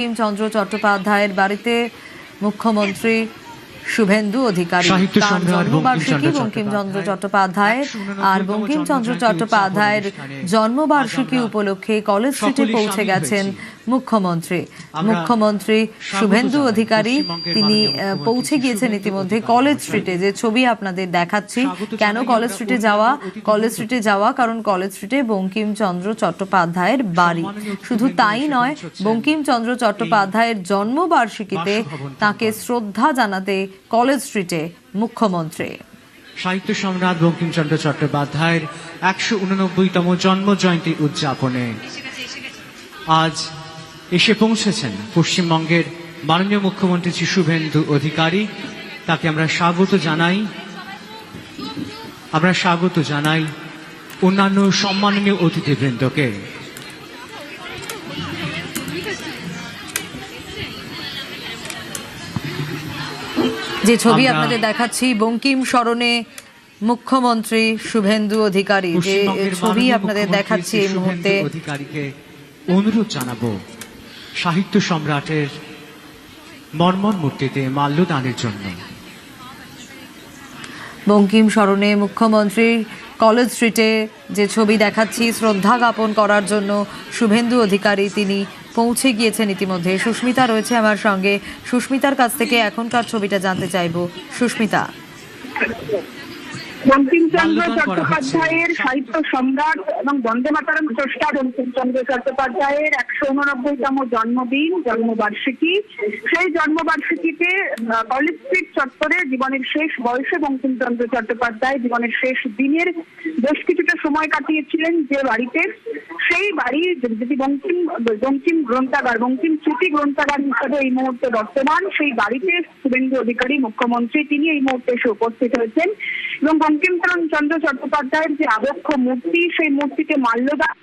বঙ্কিমচন্দ্র চট্টোপাধ্যায়ের বাড়িতে মুখ্যমন্ত্রী শুভেন্দু অধিকারী জন্মবার্ষিকী বঙ্কিমচন্দ্র চট্টোপাধ্যায়ের আর বঙ্কিমচন্দ্র চট্টোপাধ্যায়ের জন্মবার্ষিকী উপলক্ষে কলেজ স্ট্রিটে পৌঁছে গেছেন মুখ্যমন্ত্রী শুভেন্দু অধিকারী। তিনি পৌঁছে গিয়েছেন ইতিমধ্যে কলেজ স্ট্রিটে। যে ছবি আপনাদের দেখাচ্ছি, কেন কলেজ স্ট্রিটে যাওয়া কারণ কলেজ স্ট্রিটে বঙ্কিমচন্দ্র চট্টোপাধ্যায়ের বাড়ি। শুধু তাই নয়, বঙ্কিমচন্দ্র চট্টোপাধ্যায়ের জন্মবার্ষিকীতে তাকে শ্রদ্ধা জানাতে কলেজ স্ট্রিটে মুখ্যমন্ত্রী। সাহিত্য সম্রাট বঙ্কিমচন্দ্র চট্টোপাধ্যায়ের ১৮৯তম জন্ম জয়ন্তী উদযাপনে আজ এসে পৌঁছেছেন পশ্চিমবঙ্গের মাননীয় মুখ্যমন্ত্রী শ্রী শুভেন্দু অধিকারী। তাকে আমরা স্বাগত জানাই অন্যান্য সম্মাননীয় অতিথিবৃন্দকে। যে ছবি আপনাদের দেখাচ্ছি, বঙ্কিম স্মরণে মুখ্যমন্ত্রী শুভেন্দু অধিকারী, যে ছবি আপনাদের দেখাচ্ছি এই মুহূর্তে। অধিকারীকে অনুরোধ জানাবো সাহিত্য সম্রাটের মর্মর মূর্তিতে মাল্যদানের জন্য। বঙ্কিম স্মরণে মুখ্যমন্ত্রী কলেজ স্ট্রিটে যে ছবি দেখাচ্ছি, শ্রদ্ধা জ্ঞাপন করার জন্য শুভেন্দু অধিকারী তিনি পৌঁছে গিয়েছেন ইতিমধ্যে। সুস্মিতা রয়েছে আমার সঙ্গে, সুস্মিতার কাছ থেকে এখনকার ছবিটা জানতে চাইবো। সুস্মিতা, বঙ্কিমচন্দ্র চট্টোপাধ্যায়ের সাহিত্য সম্রাট এবং বন্দে মাতরম স্রষ্টা বঙ্কিমচন্দ্র চট্টোপাধ্যায়ের ১৮৯তম জন্মবার্ষিকী। সেই জন্মবার্ষিকীতে কলেজ স্ট্রিট চত্বরে জীবনের শেষ বয়সে বঙ্কিমচন্দ্র চট্টোপাধ্যায় জীবনের শেষ দিনের বেশ কিছুটা সময় কাটিয়েছিলেন যে বাড়িতে, সেই বাড়ি যদি বঙ্কিম গ্রন্থাগার, বঙ্কিম স্মৃতি গ্রন্থাগার হিসেবে এই মুহূর্তে বর্তমান, সেই বাড়িতে শুভেন্দু অধিকারী মুখ্যমন্ত্রী তিনি এই মুহূর্তে এসে উপস্থিত হয়েছেন এবং বঙ্কিমচন্দ্র চট্টোপাধ্যায়ের যে আবক্ষ মূর্তি, সেই মূর্তিতে মাল্যদান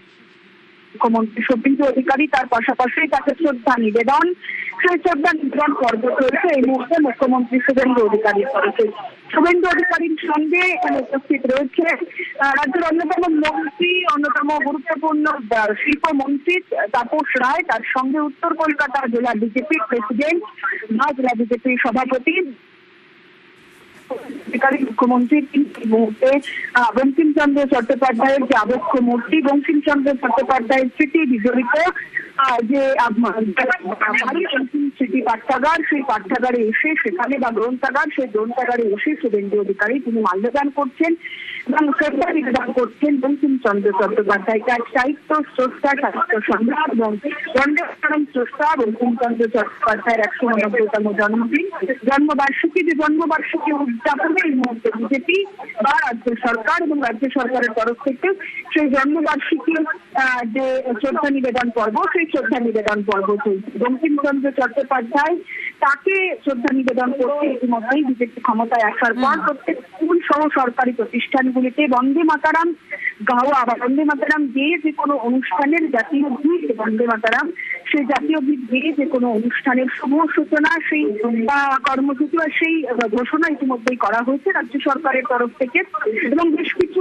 মুখ্যমন্ত্রী শুভেন্দু অধিকারী, তার পাশাপাশি তাকে শ্রদ্ধা নিবেদন, সেই শ্রদ্ধা নিবেদন পর্ব চলছে এই মুহূর্তে মুখ্যমন্ত্রী শুভেন্দু অধিকারীর তরফে। শুভেন্দু অধিকারীর সঙ্গে এখানে উপস্থিত রয়েছে রাজ্যের অন্যতম মন্ত্রী, অন্যতম গুরুত্বপূর্ণ শিল্পমন্ত্রী তাপস রায়, তার সঙ্গে উত্তর কলকাতা জেলা বিজেপির প্রেসিডেন্ট বা জেলা বিজেপির সভাপতি মুখ্যমন্ত্রী এই মুহূর্তে বঙ্কিমচন্দ্র চট্টোপাধ্যায়ের যে আবক্ষ মূর্তি, বঙ্কিমচন্দ্র চট্টোপাধ্যায়ের স্মৃতি বিজড়িত যে স্মৃতি পাঠ্যাগার, সেই পাঠ্যাগারে এসে সেখানে বা গ্রন্থাগার, সেই গ্রন্থাগারে এসে শুভেন্দু অধিকারী তিনি মাল্যদান করছেন এবং শ্রদ্ধা নিবেদন করছেন বঙ্কিমচন্দ্র চট্টোপাধ্যায়কে। সাহিত্য স্রষ্টা, সাহিত্য সম্রাট এবং বন্দে মাতরম স্রষ্টা বঙ্কিমচন্দ্র চট্টোপাধ্যায়ের ১৮৯তম জন্মবার্ষিকী, যে জন্মবার্ষিকী উদযাপনে এই মুহূর্তে বিজেপি বা রাজ্য সরকার এবং রাজ্য সরকারের তরফ থেকে সেই জন্মবার্ষিকী যে শ্রদ্ধা নিবেদন পর্ব, সেই শ্রদ্ধা নিবেদন পর্ব চলছে। বঙ্কিমচন্দ্র চট্টোপাধ্যায় তাকে শ্রদ্ধা নিবেদন করতে ইতিমধ্যেই বিজেপি ক্ষমতায় আসার পর প্রত্যেক স্কুল সহ সরকারি প্রতিষ্ঠানগুলিতে বন্দে মাতরম গাওয়া বা বন্দে মাতরম গেয়ে যে কোনো অনুষ্ঠানের জাতীয় গীত বন্দে মাতরম, সেই জাতীয় গীত গেয়ে যে কোনো অনুষ্ঠানের শুভ সূচনা, সেই কর্মসূচি বা সেই ঘোষণা ইতিমধ্যেই করা হয়েছে রাজ্য সরকারের তরফ থেকে। এবং বেশ কিছু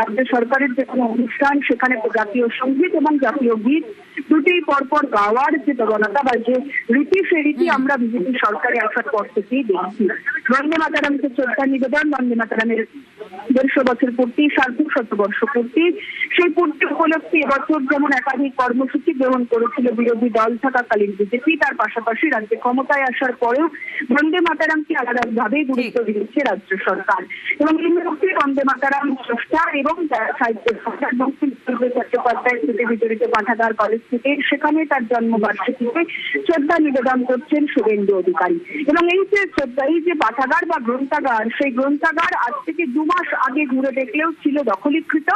রাজ্য সরকারের যে কোনো অনুষ্ঠান, সেখানে জাতীয় সঙ্গীত এবং জাতীয় গীত দুটি পরপর গাওয়ার যে প্রবণতা বা যে রীতি, সেই রীতি আমরা বিজেপি সরকারে আসার পর থেকেই দেখছি। বন্দে মাতরমকে শ্রদ্ধা নিবেদন, বন্দে মাতরমের ১৫০ বছর পূর্তি, সার্ধ শতবর্ষ পূর্তি, সেই পূর্তি উপলক্ষে এবছর যেমন একাধিক কর্মসূচি গ্রহণ করেছিল বিরোধী দল থাকাকালীন বিজেপি, তার পাশাপাশি রাজ্যে ক্ষমতায় আসার পরেও বন্দে মাতরমকে আলাদাভাবে গুরুত্ব দিচ্ছে রাজ্য সরকার। এবং এই মুহূর্তে বন্দে মাতরম স্রষ্টা এবং সাহিত্য সম্রাট বঙ্কিমচন্দ্র চট্টোপাধ্যায়ের স্মৃতি বিজড়িত পাঠাগার কলেজ থেকে সেখানে তার জন্মবার্ষিকীতে শ্রদ্ধা নিবেদন করছেন শুভেন্দু অধিকারী। এবং এই যে পাঠাগার বা গ্রন্থাগার, সেই গ্রন্থাগার আজ থেকে ২ মাস আগে ঘুরে দেখলেও ছিল দখলীকৃত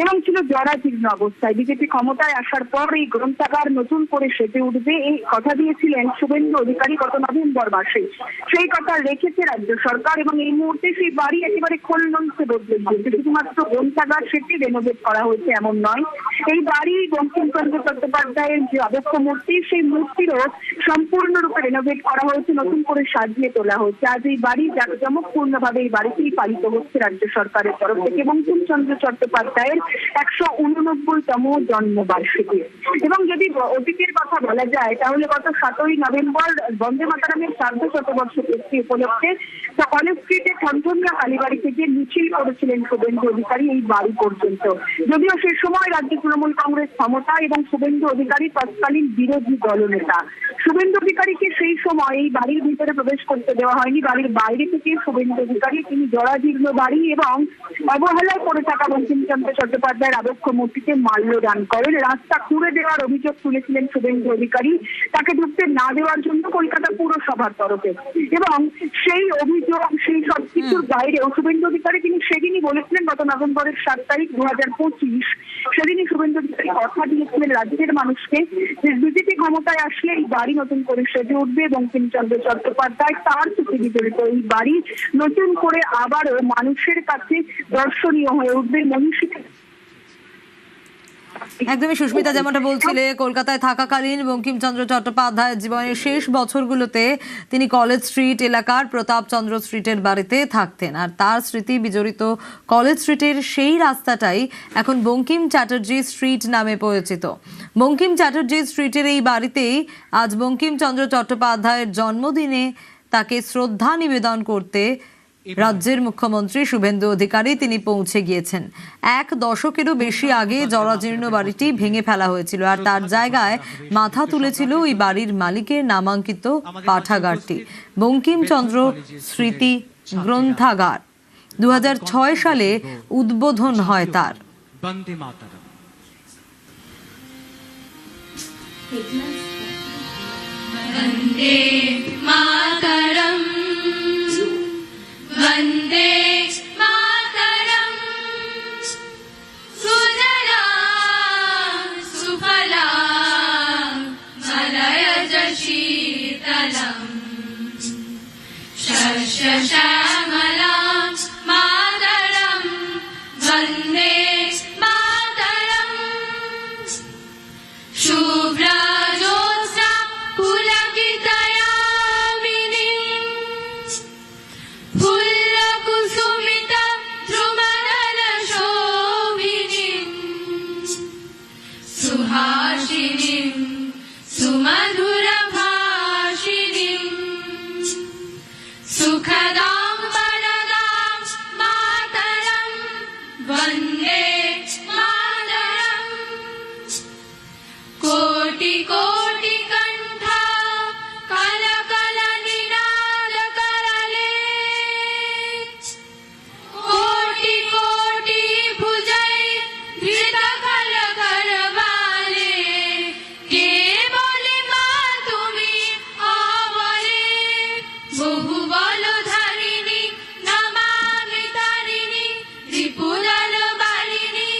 এবং ছিল জরাজীর্ণ অবস্থায়। বিজেপি ক্ষমতায় আসার পর এই গ্রন্থাগার নতুন করে সেজে উঠবে, এই কথা দিয়েছিলেন শুভেন্দু অধিকারী গত নভেম্বর মাসে। সেই কথা রেখেছে রাজ্য সরকার এবং এই মুহূর্তে সেই বাড়ি একেবারে খোলনলসে বদলে গিয়েছে। শুধুমাত্র গ্রন্থাগার সেটি রেনোভেট করা হয়েছে এমন নয়, এই বাড়ি বঙ্কিমচন্দ্র চট্টোপাধ্যায়ের যে আবক্ষ মূর্তি, সেই মূর্তিরও সম্পূর্ণরূপে রেনোভেট করা হয়েছে, নতুন করে সাজিয়ে তোলা হয়েছে। আজ এই বাড়ি জাঁকজমকপূর্ণভাবে এই বাড়িতেই পালিত হচ্ছে রাজ্য সরকার। সরকারের তরফ থেকে বঙ্কিমচন্দ্র চট্টোপাধ্যায়ের 189তম জন্মবার্ষিকী। এবং যদি অতীতের কথা বলা যায় তাহলে গত 7ই নভেম্বর বন্দে মাতরমের 150 পূর্তি উপলক্ষে কলেজ স্ট্রিটে ঠনঠনিয়া কালীবাড়ি থেকে মিছিল করেছিলেন শুভেন্দু অধিকারী এই বাড়ি পর্যন্ত। যদিও সে সময় রাজ্য তৃণমূল কংগ্রেস ক্ষমতা এবং শুভেন্দু অধিকারী তৎকালীন বিরোধী দলনেতা। শুভেন্দু অধিকারীকে সেই সময় এই বাড়ির ভিতরে প্রবেশ করতে দেওয়া হয়নি। বাড়ির বাইরে থেকে শুভেন্দু অধিকারী তিনি জরাজীর্ণ বাড়ি এবং অবহেলায় পড়ে থাকা বঙ্কিমচন্দ্র চট্টোপাধ্যায়ের আবক্ষ মূর্তিতে মাল্যদান করেন। রাস্তা খুঁড়ে দেওয়ার অভিযোগ তুলেছিলেন শুভেন্দু অধিকারী, তাকে ঢুকতে না দেওয়ার জন্য কলকাতা পুরসভার তরফে। এবং সেই অভিযোগ, সেই সব কিছুর বাইরেও শুভেন্দু অধিকারী তিনি সেদিনই বলেছিলেন, গত নভেম্বরের 7 তারিখ 2025, সেদিনই শুভেন্দু অধিকারী কথা দিয়েছিলেন রাজ্যের মানুষকে যে বিজেপি ক্ষমতায় আসলে এই বাড়ি নতুন করে সেজে উঠবে। বঙ্কিমচন্দ্র চট্টোপাধ্যায় তার প্রতি বিজড়িত এই বাড়ি নতুন করে আবারও মানুষের কাছে দর্শনীয় হয়ে উঠবে। মনীষী একদমই সুস্মিতা, যেমনটা বলছিলে, কলকাতায় থাকাকালীন বঙ্কিমচন্দ্র চট্টোপাধ্যায়ের জীবনের শেষ বছরগুলোতে তিনি কলেজ স্ট্রিট এলাকার প্রতাপচন্দ্র স্ট্রিটের বাড়িতে থাকতেন। আর তার স্মৃতি বিজড়িত কলেজ স্ট্রিটের সেই রাস্তাটাই এখন বঙ্কিম চ্যাটার্জি স্ট্রিট নামে পরিচিত। বঙ্কিম চ্যাটার্জি স্ট্রিটের এই বাড়িতেই আজ বঙ্কিমচন্দ্র চট্টোপাধ্যায়ের জন্মদিনে তাকে শ্রদ্ধা নিবেদন করতে রাজ্যের মুখ্যমন্ত্রী শুভেন্দু অধিকারী তিনি পৌঁছে গিয়েছেন। 1 দশকেরও বেশি আগে জরাজীর্ণ বাড়িটি ভেঙে ফেলা হয়েছিল আর তার জায়গায় মাথা তুলেছিল ওই বাড়ির মালিকের নামাঙ্কিত পাঠাগারটি, বঙ্কিমচন্দ্র স্মৃতি গ্রন্থাগার। 2006 সালে উদ্বোধন হয় তার। বন্দে মাতরম। বন্দে মাতরম, বন্দে মাতরম, সুজলাং সুফলাং মলয়জ শীতলং, শস্য শ্যামলাং মাতরম, বন্দে মাতরম, শুভ্রা জ্যোৎস্না পুলকিতয়ামিনী, ফুল্লকুসুমিতা দ্রুমদলশোভিনীম, সুহাসিনীম সুমধুরভাষিণীম, সুখদাং বরদাং মাতরম, বন্দে মাতরম, কোটি কোটি কণ্ঠ কলকল নিনাদ করলে, কোটি কোটি ভুজৈ ধৃত কল করবালে, কে বলে মা তুমি অবলে, বহু বল ধারিণী নমামি তারিণী, রিপুদল বালিনী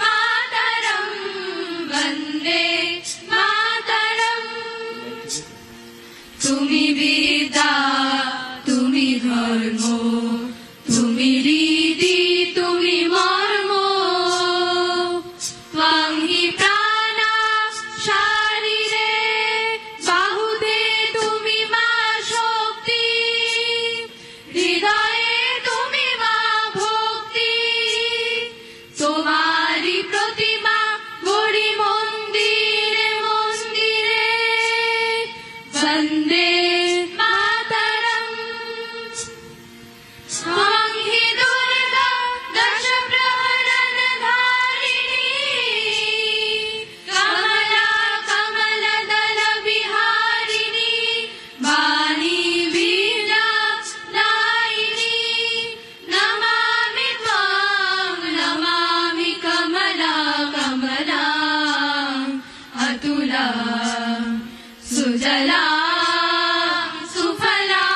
মাতরম, বন্দে মাতরম। তুমি বিদ্যা, তুমি ধর্ম, তুমি রীতি, তুমি মর্ম, ত্বং হি প্রাণা শারীরে, বাহুতে তুমি মা শক্তি, হৃদয়ে তুমি মা ভক্তি, তোমারি প্রতিমা গড়ি মন্দিরে মন্দিরে, বন্দে মাতরম। ত্বং হি দুর্গা দশ প্রহরণ ধারিণী, কমলা কমল দল বিহারিণী, বাণী বীণা দায়িনী, নমামি ত্বং, নমামি কমলা কমলা, অতুলা সুজলা সুফলা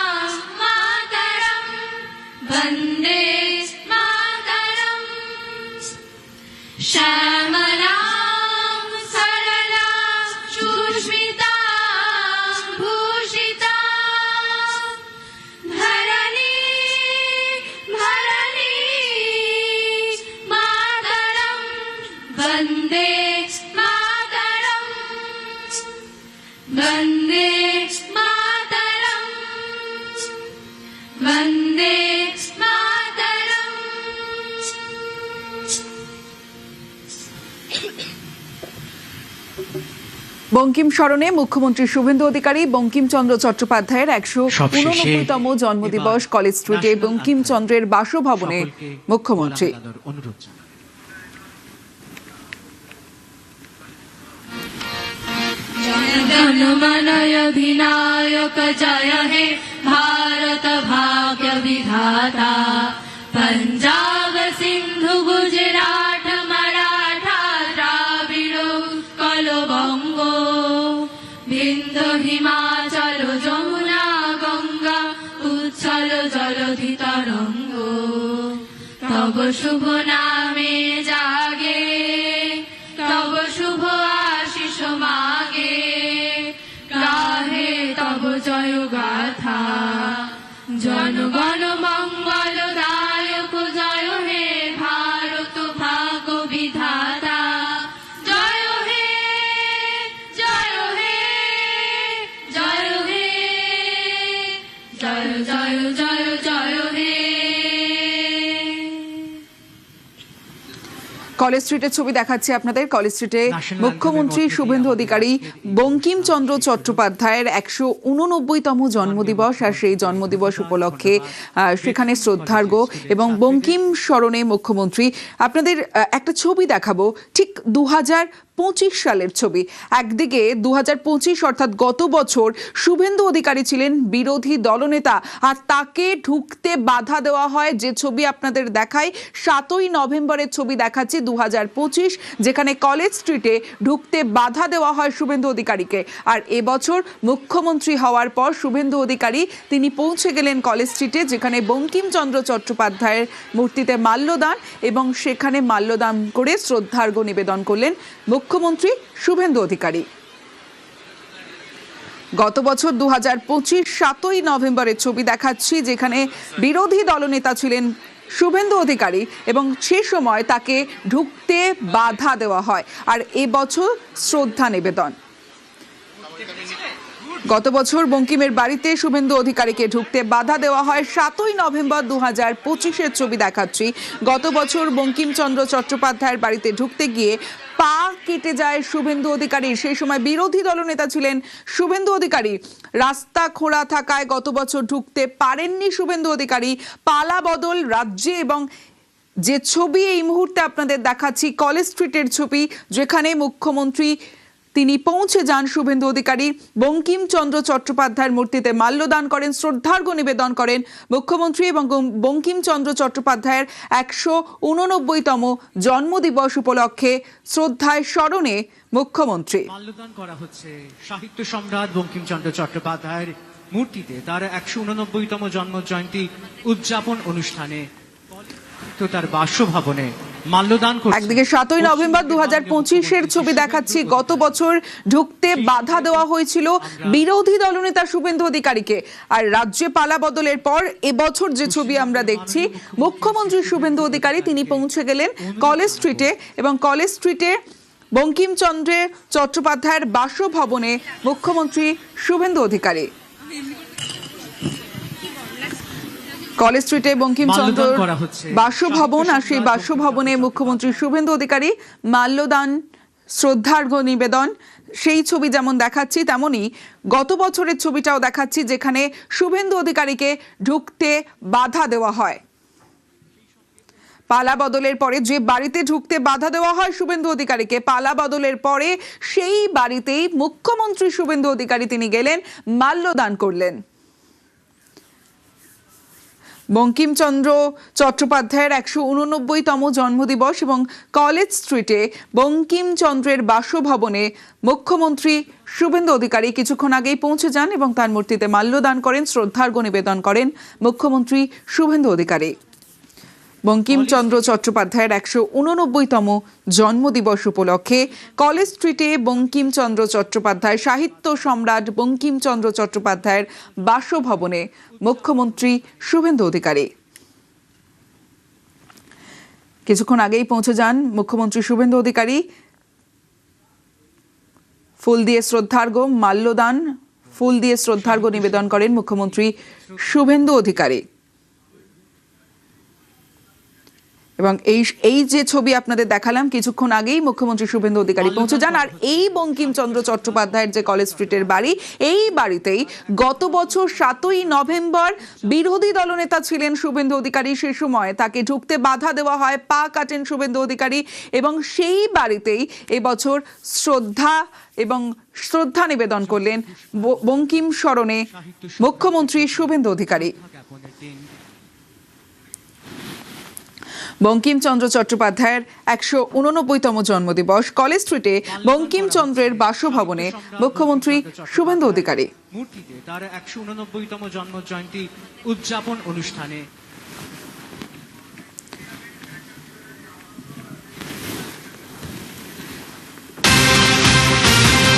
মাতরম, বন্দে মাতরম, শ্যামলাং সরলাং সুস্মিতাং ভূষিতাং, ধরণী ধরণী মাতরম, বন্দে মাতরম, বন্দে মাতরম, বন্দে মাতরম। বঙ্কিম স্মরণে মুখ্যমন্ত্রী শুভেন্দু অধিকারী বঙ্কিমচন্দ্র চট্টোপাধ্যায়ের ১৮৯তম জন্মদিবস কলেজ স্ট্রিটে বঙ্কিমচন্দ্রের বাসভবনে মুখ্যমন্ত্রী। অনুরোধ জানাই। जन मन अधिनायक जय हे भारत भाग्य विधाता पंजाब सिंधु गुजरात मराठा द्राविड़ उत्कल बंग बिंदु हिमाचल जमुना गंगा उच्छल जलधि तरंग तब शुभ नामे जागे तब शुभ आशीष मागे गाहे तब जय गाथा जनगण मंगल दायक जय हे भारत भाग्य विधाता जय हे जय हे जय हे जय जय जय जय हे। কলেজ স্ট্রিটের ছবি দেখাচ্ছি আপনাদের। কলেজ স্ট্রিটে মুখ্যমন্ত্রী শুভেন্দু অধিকারী বঙ্কিমচন্দ্র চট্টোপাধ্যায়ের ১৮৯তম জন্মদিবস আর সেই জন্মদিবস উপলক্ষে সেখানে শ্রদ্ধার্ঘ্য এবং বঙ্কিম স্মরণে মুখ্যমন্ত্রী। আপনাদের একটা ছবি দেখাবো, ঠিক ২০২৫ সালের ছবি। একদিকে ২০২৫ অর্থাৎ গত বছর শুভেন্দু অধিকারী ছিলেন বিরোধী দলনেতা আর তাকে ঢুকতে বাধা দেওয়া হয়। যে ছবি আপনাদের দেখাই ৭ই নভেম্বরের ছবি দেখাচ্ছি ২০২৫, যেখানে কলেজ স্ট্রিটে ঢুকতে বাধা দেওয়া হয় শুভেন্দু অধিকারীকে। আর এবছর মুখ্যমন্ত্রী হওয়ার পর শুভেন্দু অধিকারী তিনি পৌঁছে গেলেন কলেজ স্ট্রিটে, যেখানে বঙ্কিমচন্দ্র চট্টোপাধ্যায়ের মূর্তিতে মাল্যদান এবং সেখানে মাল্যদান করে শ্রদ্ধার্ঘ্য নিবেদন করলেন মুখ্যমন্ত্রী শুভেন্দু অধিকারী। গত বছর ২০২৫ ৭ই নভেম্বরের ছবি দেখাচ্ছি, যেখানে বিরোধী দলনেতা ছিলেন শুভেন্দু অধিকারী এবং সে সময় তাকে ঢুকতে বাধা দেওয়া হয়। আর এবছর শ্রদ্ধা নিবেদন। গত বছর বঙ্কিমের বাড়িতে শুভেন্দু অধিকারীকে ঢুকতে বাধা দেওয়া হয়। ৭ই নভেম্বর ২০২৫-এর ছবি দেখাচ্ছি। গত বছর বঙ্কিমচন্দ্র চট্টোপাধ্যায়ের বাড়িতে ঢুকতে গিয়ে পা কেটে যায় শুভেন্দু অধিকারী। সেই সময় বিরোধী দলনেতা ছিলেন শুভেন্দু অধিকারী। রাস্তা খোলা থাকায় গত বছর ঢুকতে পারেননি শুভেন্দু অধিকারী। পালা বদল রাজ্যে এবং যে ছবি এই মুহূর্তে আপনাদের দেখাচ্ছি কলেজ স্ট্রিটের ছবি, যেখানে মুখ্যমন্ত্রী তিনি পৌঁছে যান শুভেন্দু অধিকারী বঙ্কিমচন্দ্র চট্টোপাধ্যায়ের মূর্তিতে মাল্যদান করেন, শ্রদ্ধার্ঘ্য নিবেদন করেন মুখ্যমন্ত্রী এবং বঙ্কিমচন্দ্র চট্টোপাধ্যায়ের ১৮৯তম জন্মদিবস উপলক্ষে শ্রদ্ধায় স্মরণে মুখ্যমন্ত্রী। মাল্যদান করা হচ্ছে সাহিত্য সম্রাট বঙ্কিমচন্দ্র চট্টোপাধ্যায়ের মূর্তিতে তার ১৮৯তম জন্মজয়ন্তী উদযাপন অনুষ্ঠানে তো তার বাসভবনে মাল্যদান করছে। একদিকে ৭ই নভেম্বর ২০২৫-এর ছবি দেখাচ্ছি। গত বছর ঢুকতে বাধা দেওয়া হয়েছিল বিরোধী দলনেতা শুভেন্দু অধিকারীকে। আর রাজ্যে পালা বদলের পর এবছর যে ছবি আমরা দেখছি, মুখ্যমন্ত্রী শুভেন্দু অধিকারী তিনি পৌঁছে গেলেন কলেজ স্ট্রিটে এবং কলেজ স্ট্রিটে বঙ্কিমচন্দ্র চট্টোপাধ্যায়ের বাসভবনে মুখ্যমন্ত্রী শুভেন্দু অধিকারী। কলেজ স্ট্রিটে বঙ্কিমচন্দ্র বাসভবন আর সেই বাসভবনে মুখ্যমন্ত্রী শুভেন্দু অধিকারী মাল্যদান শ্রদ্ধার্ঘ্য নিবেদন। সেই ছবি যেমন দেখাচ্ছি তেমনি গত বছরের ছবিটাও দেখাচ্ছি, যেখানে শুভেন্দু অধিকারীকে ঢুকতে বাধা দেওয়া হয়। পালা বদলের পরে যে বাড়িতে ঢুকতে বাধা দেওয়া হয় শুভেন্দু অধিকারীকে, পালা বদলের পরে সেই বাড়িতেই মুখ্যমন্ত্রী শুভেন্দু অধিকারী তিনি গেলেন, মাল্যদান করলেন। বঙ্কিমচন্দ্র চট্টোপাধ্যায়ের ১৮৯তম জন্মদিবস এবং কলেজ স্ট্রিটে বঙ্কিমচন্দ্রের বাসভবনে মুখ্যমন্ত্রী শুভেন্দু অধিকারী কিছুক্ষণ আগেই পৌঁছে যান এবং তার মূর্তিতে মাল্যদান করেন, শ্রদ্ধার্ঘ্য নিবেদন করেন মুখ্যমন্ত্রী শুভেন্দু অধিকারী। বঙ্কিমচন্দ্র চট্টোপাধ্যায়ের ১৮৯তম জন্মদিবস উপলক্ষে কলেজ স্ট্রিটে বঙ্কিমচন্দ্র চট্টোপাধ্যায় সাহিত্য সম্রাট বঙ্কিমচন্দ্র চট্টোপাধ্যায়ের বাসভবনে মুখ্যমন্ত্রী শুভেন্দু অধিকারী। কিছুক্ষণ আগেই পৌঁছে যান মুখ্যমন্ত্রী শুভেন্দু অধিকারী। ফুল দিয়ে শ্রদ্ধার্ঘ্য মাল্যদান, ফুল দিয়ে শ্রদ্ধার্ঘ্য নিবেদন করেন মুখ্যমন্ত্রী শুভেন্দু অধিকারী। এবং এই যে ছবি আপনাদের দেখালাম কিছুক্ষণ আগেই মুখ্যমন্ত্রী শুভেন্দু অধিকারী পৌঁছে যান। আর এই বঙ্কিমচন্দ্র চট্টোপাধ্যায়ের যে কলেজ স্ট্রিটের বাড়ি, এই বাড়িতেই গত বছর 7ই নভেম্বর বিরোধী দলনেতা ছিলেন শুভেন্দু অধিকারী। সে সময় তাকে ঢুকতে বাধা দেওয়া হয়, পা কাটেন শুভেন্দু অধিকারী এবং সেই বাড়িতেই এবছর শ্রদ্ধা নিবেদন করলেন বঙ্কিম স্মরণে মুখ্যমন্ত্রী শুভেন্দু অধিকারী। বঙ্কিমচন্দ্র চট্টোপাধ্যায়ের 189তম জন্মদিবস, কলেজ স্ট্রিটে বঙ্কিমচন্দ্রের বাসভবনে মুখ্যমন্ত্রী শুভেন্দু অধিকারী। মূর্তিতে তার 189তম জন্ম জয়ন্তী উদযাপন অনুষ্ঠানে